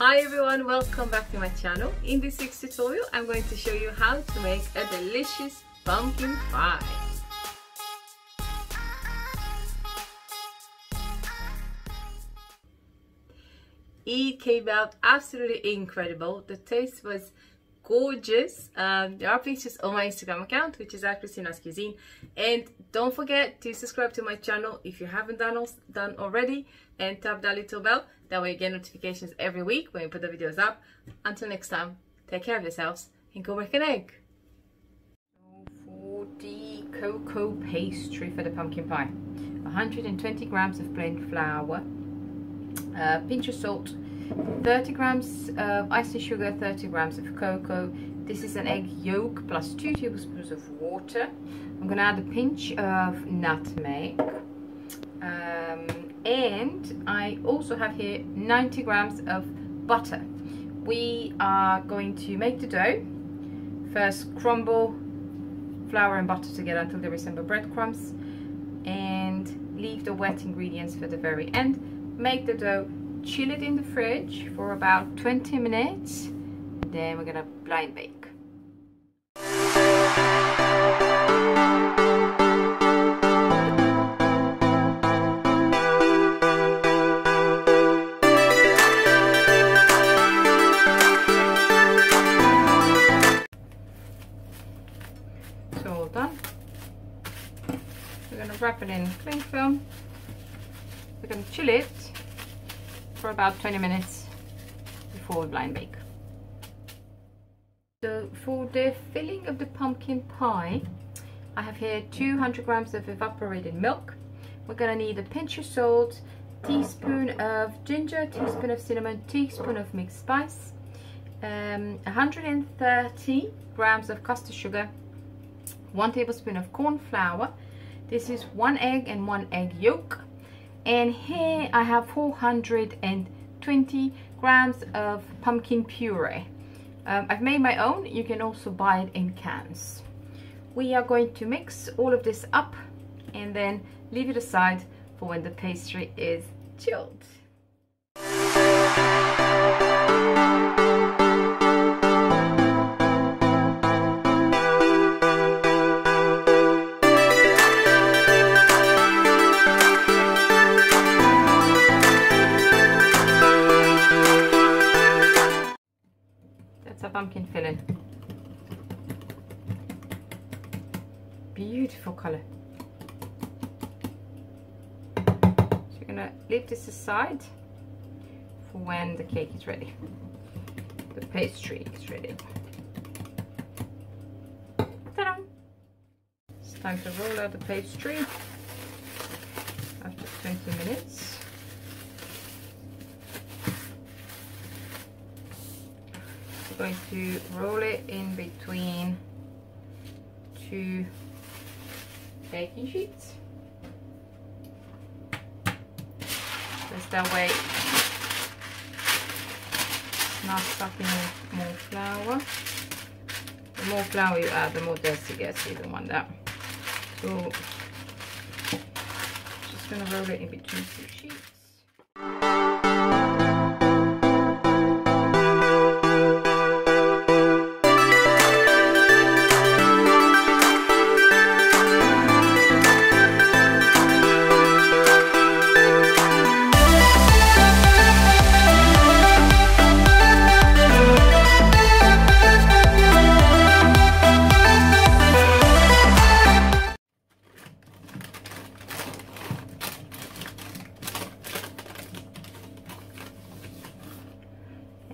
Hi everyone, welcome back to my channel. In this week's tutorial, I'm going to show you how to make a delicious pumpkin pie. It came out absolutely incredible. The taste was gorgeous. There are pictures on my Instagram account, which is at Christina's Cuisine. And don't forget to subscribe to my channel if you haven't done already, and tap that little bell. That way you get notifications every week when we put the videos up. Until next time, take care of yourselves and go break an egg. For the cocoa pastry for the pumpkin pie, 120 grams of plain flour, a pinch of salt, 30 grams of icing sugar, 30 grams of cocoa. This is an egg yolk plus 2 tablespoons of water. I'm gonna add a pinch of nutmeg. And I also have here 90 grams of butter. We are going to make the dough. First, crumble flour and butter together until they resemble breadcrumbs, and leave the wet ingredients for the very end. Make the dough, chill it in the fridge for about 20 minutes. Then we're gonna blind bake. All done. We're going to wrap it in cling film. We're going to chill it for about 20 minutes before we blind bake. So for the filling of the pumpkin pie, I have here 200 grams of evaporated milk. We're going to need a pinch of salt, teaspoon of ginger, teaspoon of cinnamon, teaspoon of mixed spice, 130 grams of custard sugar, 1 tablespoon of cornflour. This is 1 egg and 1 egg yolk. And here I have 420 grams of pumpkin puree. I've made my own. You can also buy it in cans. We are going to mix all of this up and then leave it aside for when the pastry is chilled. That's a pumpkin filling. Beautiful color. So you're gonna leave this aside for when the cake is ready. The pastry is ready. Ta-da! It's time to roll out the pastry after 20 minutes. Going to roll it in between 2 baking sheets. Just that way it's not sucking in more flour. The more flour you add, the more dense it gets, so you don't want that. So just gonna roll it in between 2 sheets.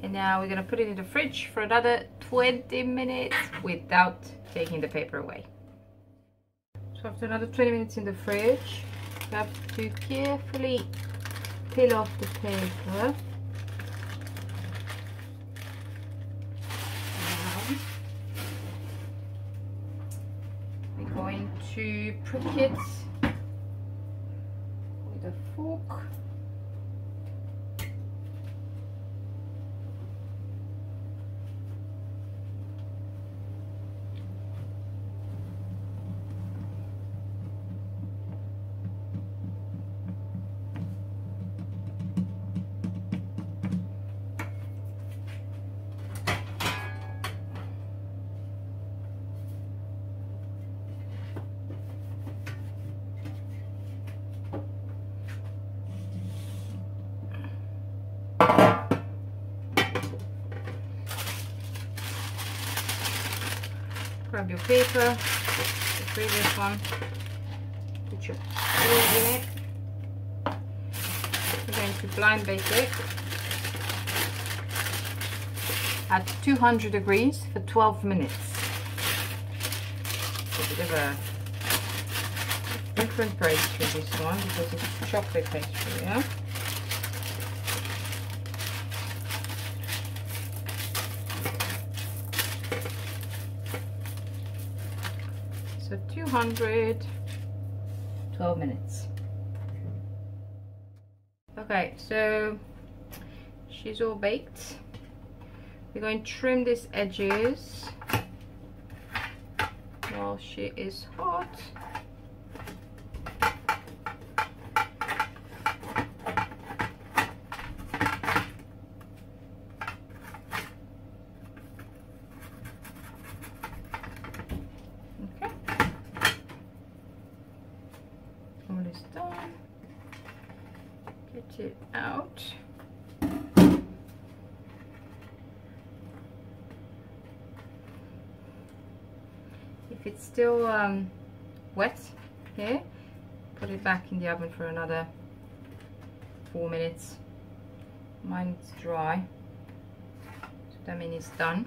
And now we're going to put it in the fridge for another 20 minutes without taking the paper away. So after another 20 minutes in the fridge, you have to carefully peel off the paper. Now we're going to prick it with a fork. grab your paper, the previous one, put your egg in it. We're going to blind bake it at 200 degrees for 12 minutes. A bit of a different pastry, this one, because it's chocolate pastry, yeah? So 200, 12 minutes. Okay, so she's all baked. We're going to trim these edges while she is hot. Okay, all is done. Get it out. If it's still wet here, put it back in the oven for another 4 minutes. Mine is dry, so that means it's done.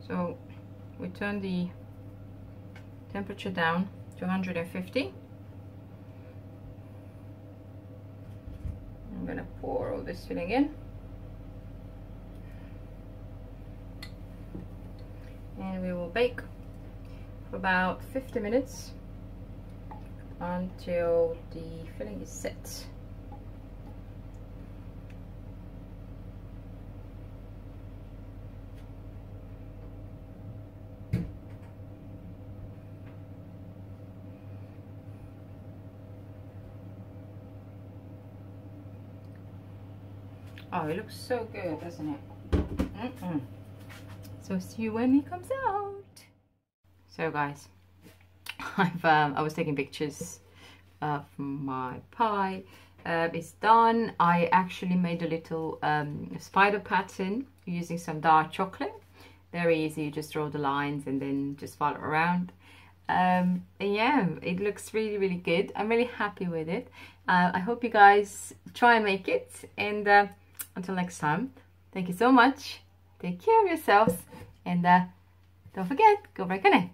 So we turn the temperature down to 150. I'm gonna pour all this filling in. And we will bake for about 50 minutes until the filling is set. Oh, it looks so good, doesn't it? So see you when it comes out. So guys, I was taking pictures from my pie. It's done. I actually made a little spider pattern using some dark chocolate. Very easy, you just draw the lines and then just follow around. And yeah, it looks really, really good. I'm really happy with it. I hope you guys try and make it. And until next time, thank you so much. Take care of yourselves. And don't forget, go break an egg.